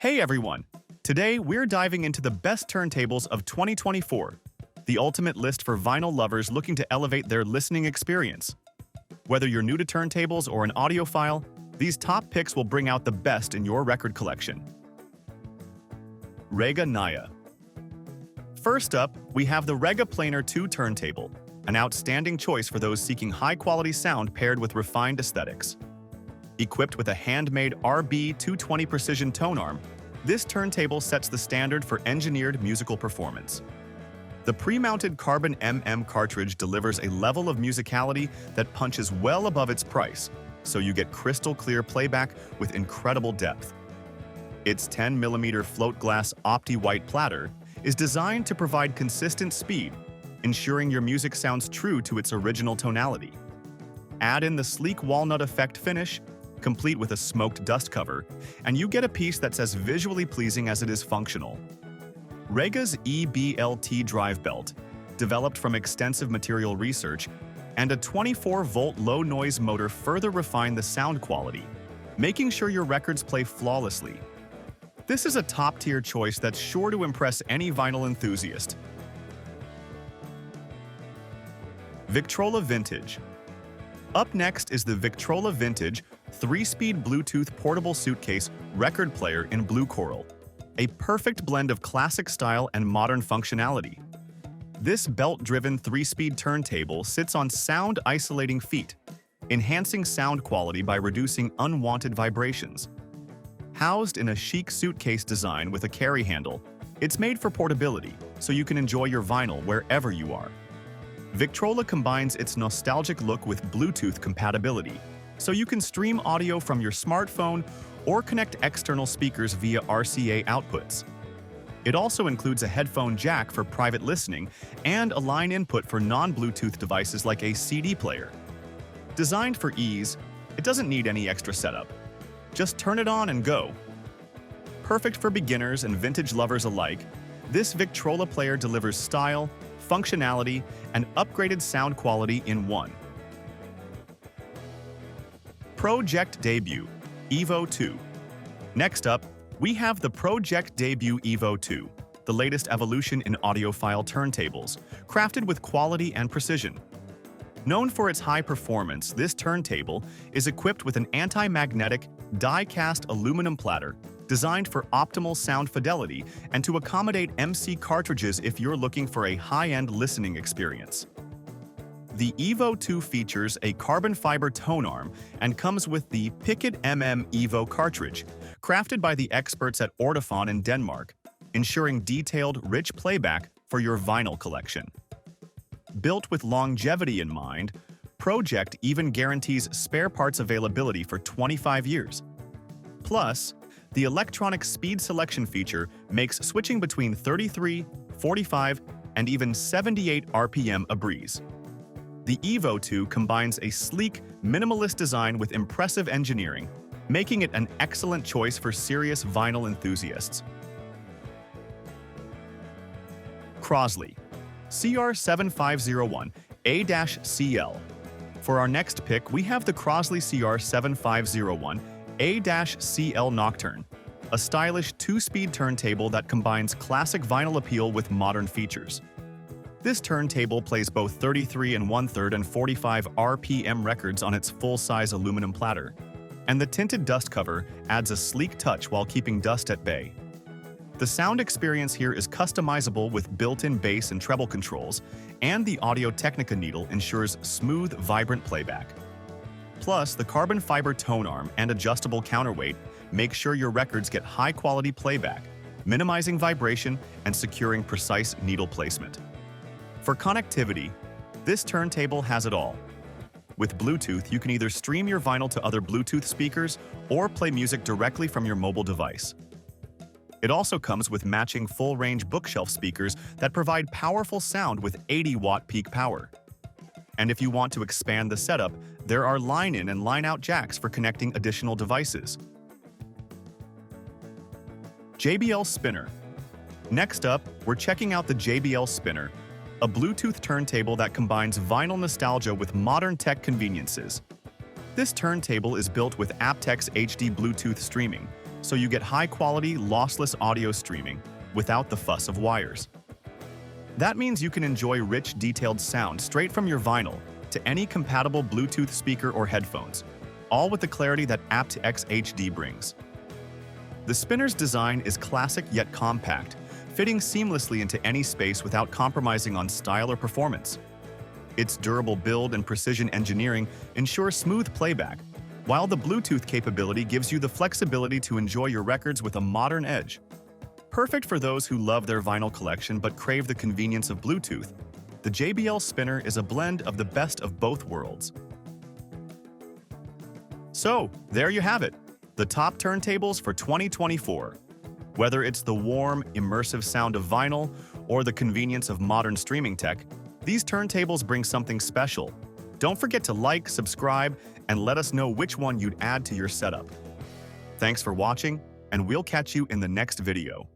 Hey everyone! Today we're diving into the best turntables of 2024, the ultimate list for vinyl lovers looking to elevate their listening experience. Whether you're new to turntables or an audiophile, these top picks will bring out the best in your record collection. Rega Naia. First up, we have the Rega Planar 2 turntable, an outstanding choice for those seeking high-quality sound paired with refined aesthetics. Equipped with a handmade RB220 precision tone arm, this turntable sets the standard for engineered musical performance. The pre-mounted carbon cartridge delivers a level of musicality that punches well above its price, so you get crystal-clear playback with incredible depth. Its 10mm float glass opti-white platter is designed to provide consistent speed, ensuring your music sounds true to its original tonality. Add in the sleek walnut effect finish, complete with a smoked dust cover, and you get a piece that's as visually pleasing as it is functional. Rega's EBLT drive belt, developed from extensive material research, and a 24-volt low-noise motor further refine the sound quality, making sure your records play flawlessly. This is a top-tier choice that's sure to impress any vinyl enthusiast. Victrola Vintage. Up next is the Victrola Vintage 3-speed Bluetooth portable suitcase record player in blue coral, a perfect blend of classic style and modern functionality. This belt-driven 3-speed turntable sits on sound-isolating feet, enhancing sound quality by reducing unwanted vibrations. Housed in a chic suitcase design with a carry handle, it's made for portability, so you can enjoy your vinyl wherever you are. Victrola combines its nostalgic look with Bluetooth compatibility, so you can stream audio from your smartphone or connect external speakers via RCA outputs. It also includes a headphone jack for private listening and a line input for non-Bluetooth devices like a CD player. Designed for ease, it doesn't need any extra setup. Just turn it on and go. Perfect for beginners and vintage lovers alike, this Victrola player delivers style, functionality, and upgraded sound quality in one. Pro-Ject Debut EVO 2. Next up, we have the Pro-Ject Debut EVO 2, the latest evolution in audiophile turntables, crafted with quality and precision. Known for its high performance, this turntable is equipped with an anti-magnetic, die-cast aluminum platter designed for optimal sound fidelity and to accommodate MC cartridges if you're looking for a high-end listening experience. The EVO 2 features a carbon fiber tone arm and comes with the Picket EVO cartridge, crafted by the experts at Audiophiles in Denmark, ensuring detailed, rich playback for your vinyl collection. Built with longevity in mind, Pro-Ject even guarantees spare parts availability for 25 years. Plus, the electronic speed selection feature makes switching between 33, 45, and even 78 RPM a breeze. The EVO 2 combines a sleek, minimalist design with impressive engineering, making it an excellent choice for serious vinyl enthusiasts. Crosley CR7501A-CL. For our next pick, we have the Crosley CR7501A-CL Nocturne, a stylish 2-speed turntable that combines classic vinyl appeal with modern features. This turntable plays both 33 1/3 and 45 RPM records on its full-size aluminum platter, and the tinted dust cover adds a sleek touch while keeping dust at bay. The sound experience here is customizable with built-in bass and treble controls, and the Audio-Technica needle ensures smooth, vibrant playback. Plus, the carbon fiber tone arm and adjustable counterweight make sure your records get high-quality playback, minimizing vibration and securing precise needle placement. For connectivity, this turntable has it all. With Bluetooth, you can either stream your vinyl to other Bluetooth speakers or play music directly from your mobile device. It also comes with matching full-range bookshelf speakers that provide powerful sound with 80-watt peak power. And if you want to expand the setup, there are line-in and line-out jacks for connecting additional devices. JBL Spinner. Next up, we're checking out the JBL Spinner, a Bluetooth turntable that combines vinyl nostalgia with modern tech conveniences. This turntable is built with aptX HD Bluetooth streaming, so you get high-quality, lossless audio streaming without the fuss of wires. That means you can enjoy rich, detailed sound straight from your vinyl to any compatible Bluetooth speaker or headphones, all with the clarity that aptX HD brings. The Spinner's design is classic yet compact, fitting seamlessly into any space without compromising on style or performance. Its durable build and precision engineering ensure smooth playback, while the Bluetooth capability gives you the flexibility to enjoy your records with a modern edge. Perfect for those who love their vinyl collection but crave the convenience of Bluetooth, the JBL Spinner is a blend of the best of both worlds. So, there you have it, the top turntables for 2024. Whether it's the warm, immersive sound of vinyl or the convenience of modern streaming tech, these turntables bring something special. Don't forget to like, subscribe, and let us know which one you'd add to your setup. Thanks for watching, and we'll catch you in the next video.